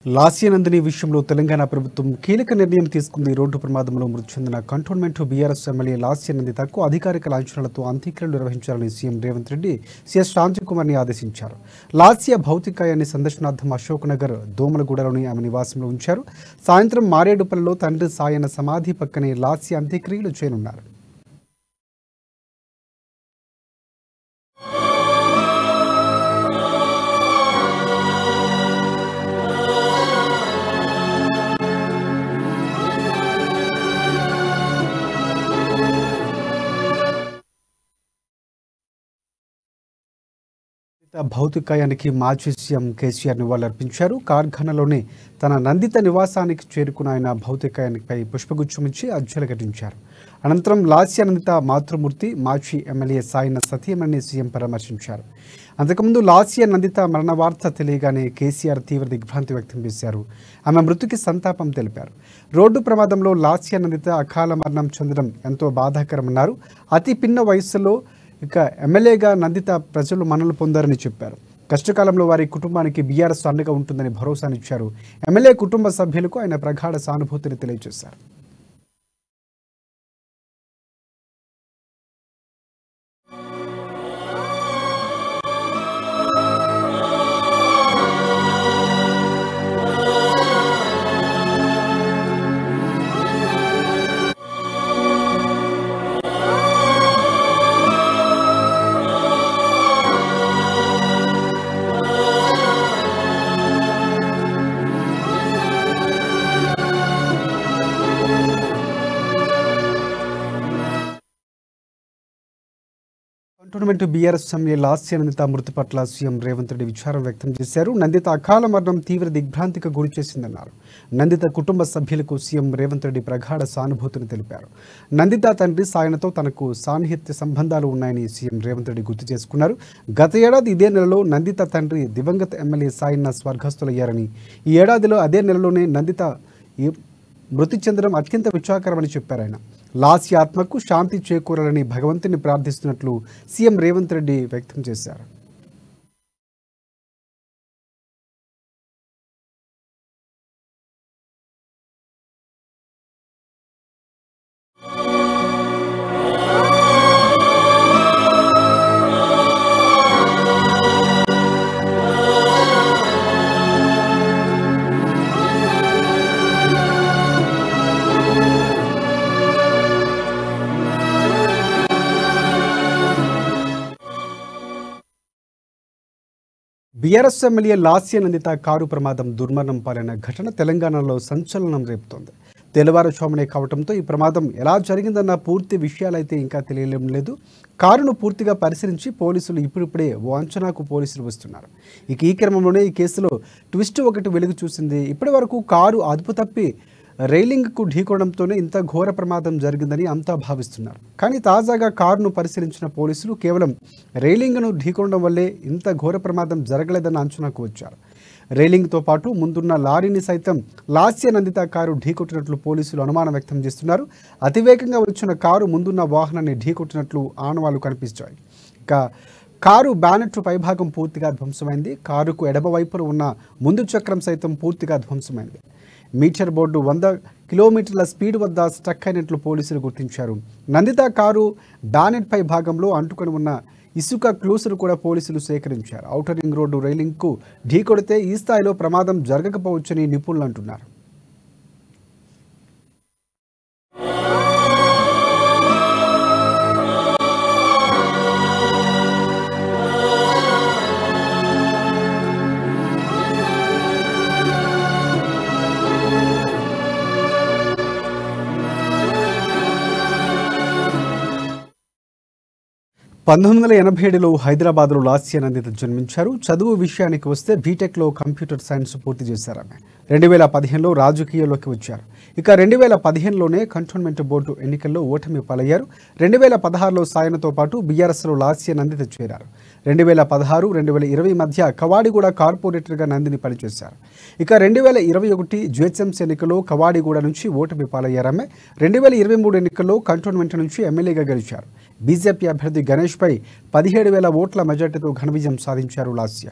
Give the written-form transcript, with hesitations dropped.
లాస్యనందిని విషయంలో తెలంగాణ ప్రభుత్వం కీలక నిర్ణయం తీసుకుంది. రోడ్డు ప్రమాదంలో మృతి చెందిన కంటోన్మెంట్ బీఆర్ఎస్ ఎమ్మెల్యే లాస్యనందితకు అధికారిక లాంఛనాలతో అంత్యక్రియలు నిర్వహించాలని సీఎం రేవంత్ రెడ్డి సీఎస్ శాంతికుమార్ని ఆదేశించారు. లాస్య భౌతికాయాన్ని సందర్శనార్థం అశోక్ నగర్ దోమలగూడలోని ఆమె నివాసంలో ఉంచారు. సాయంత్రం మారేడుపల్లిలో తండ్రి సాయన సమాధి పక్కనే లాస్య అంత్యక్రియలు చేయనున్నారు. భౌతికాయానికి మాజీ సీఎం కేసీఆర్ నివాళులర్పించారు. కార్ఖానాలోనే తన నందిత నివాసానికి చేరుకున్న ఆయన భౌతికాయానిపై పుష్పగుచ్చమిచ్చి అర్జులు ఘటించారు. అనంతరం లాస్యానందిత మాతృమూర్తి మాజీ ఎమ్మెల్యే సాయన సతీమణిని సీఎం పరామర్శించారు. అంతకుముందు లాస్యానందిత మరణ వార్త తెలియగానే కేసీఆర్ తీవ్ర దిగ్భ్రాంతి వ్యక్తం చేశారు. ఆమె మృతికి సంతాపం తెలిపారు. రోడ్డు ప్రమాదంలో లాస్యానందిత అకాల మరణం చెందడం ఎంతో బాధాకరమన్నారు. అతి పిన్న వయస్సులో ఇక ఎమ్మెల్యేగా నందిత ప్రజలు మన్నలు పొందారని చెప్పారు. కష్టకాలంలో వారి కుటుంబానికి బీఆర్ఎస్ అండగా ఉంటుందని భరోసానిచ్చారు. ఎమ్మెల్యే కుటుంబ సభ్యులకు ఆయన ప్రగాఢ సానుభూతిని తెలియజేశారు. కంటోన్మెంట్ బీఆర్ఎస్ ఎమ్మెల్యే లాస్యానందిత మృతి పట్ల సీఎం రేవంత్ రెడ్డి విచారం వ్యక్తం చేశారు. నందిత అకాల మరణం తీవ్ర దిగ్భ్రాంతికి గురి చేసిందన్నారు. నందిత కుటుంబ సభ్యులకు సీఎం రేవంత్ రెడ్డి ప్రగాఢ సానుభూతిని తెలిపారు. నందిత తండ్రి సాయనతో తనకు సాన్నిహిత్య సంబంధాలు ఉన్నాయని సీఎం రేవంత్ రెడ్డి గుర్తు చేసుకున్నారు. గత ఏడాది ఇదే నెలలో నందిత తండ్రి దివంగత ఎమ్మెల్యే సాయన్న స్వర్గస్థులయ్యారని, ఈ ఏడాదిలో అదే నెలలోనే నందిత మృతి చెందడం అత్యంత విచారకరమని చెప్పారు. ఆయన లాస్య ఆత్మకు శాంతి చేకూరాలని భగవంతుని ప్రార్థిస్తున్నట్లు సీఎం రేవంత్ రెడ్డి వ్యక్తం చేశారు. బీఆర్ఎస్ ఎమ్మెల్యే లాస్యానందిత కారు ప్రమాదం దుర్మరణం పాలైన ఘటన తెలంగాణలో సంచలనం రేపుతోంది. తెల్లవారుజామునే కావడంతో ఈ ప్రమాదం ఎలా జరిగిందన్న పూర్తి విషయాలైతే ఇంకా తెలియడం లేదు. కారును పూర్తిగా పరిశీలించి పోలీసులు ఇప్పుడిప్పుడే ఓ అంచనాకు పోలీసులు వస్తున్నారు. ఇక ఈ క్రమంలోనే ఈ కేసులో ట్విస్ట్ ఒకటి వెలుగు చూసింది. ఇప్పటి వరకు కారు అదుపు తప్పి రైలింగ్కు ఢీకొనడంతోనే ఇంత ఘోర ప్రమాదం జరిగిందని అంతా భావిస్తున్నారు. కానీ తాజాగా కారును పరిశీలించిన పోలీసులు కేవలం రైలింగ్ను ఢీకొనడం వల్లే ఇంత ఘోర ప్రమాదం జరగలేదన్న అంచనాకు వచ్చారు. రైలింగ్తో పాటు ముందున్న లారీని సైతం లాస్యానందిత కారు ఢీకొట్టినట్లు పోలీసులు అనుమానం వ్యక్తం చేస్తున్నారు. అతివేగంగా వచ్చిన కారు ముందున్న వాహనాన్ని ఢీకొట్టినట్లు ఆనవాళ్లు కనిపించాయి. ఇక కారు బ్యానెట్ పైభాగం పూర్తిగా ధ్వంసమైంది. కారుకు ఎడమవైపున ఉన్న ముందు చక్రం సైతం పూర్తిగా ధ్వంసమైంది. మీటర్ బోర్డు 100 కిలోమీటర్ల స్పీడ్ వద్ద స్టక్ అయినట్లు పోలీసులు గుర్తించారు. నందిత కారు బ్యానెట్ పై భాగంలో అంటుకొని ఉన్న ఇసుక క్లూసులు కూడా పోలీసులు సేకరించారు. ఔటర్ రింగ్ రోడ్డు రైలింగ్కు ఢీకొడితే ఈ స్థాయిలో ప్రమాదం జరగకపోవచ్చని నిపుణులు అంటున్నారు. (1987) హైదరాబాద్లో లాస్యానందిత జన్మించారు. చదువు విషయానికి వస్తే బీటెక్లో కంప్యూటర్ సైన్స్ పూర్తి చేశారు. ఆమె 2015లో రాజకీయాల్లోకి వచ్చారు. ఇక 2015లోనే కంటోన్మెంట్ బోర్డు ఎన్నికల్లో ఓటమి పాలయ్యారు. 2016లో సాయనతో పాటు బీఆర్ఎస్లో లాస్యానందిత చేరారు. 2016, 2020 మధ్య కవాడిగూడ కార్పొరేటర్గా నందిని పనిచేశారు. ఇక 2021 జిహెచ్ఎంసీ ఎన్నికల్లో కవాడిగూడ నుంచి ఓటమి పాలయ్యారామె. 2023 ఎన్నికల్లో కంటోన్మెంట్ నుంచి ఎమ్మెల్యేగా గెలిచారు. బీజేపీ అభ్యర్థి గణేష్పై 17,000 ఓట్ల మెజార్టీతో ఘన విజయం సాధించారు లాస్య.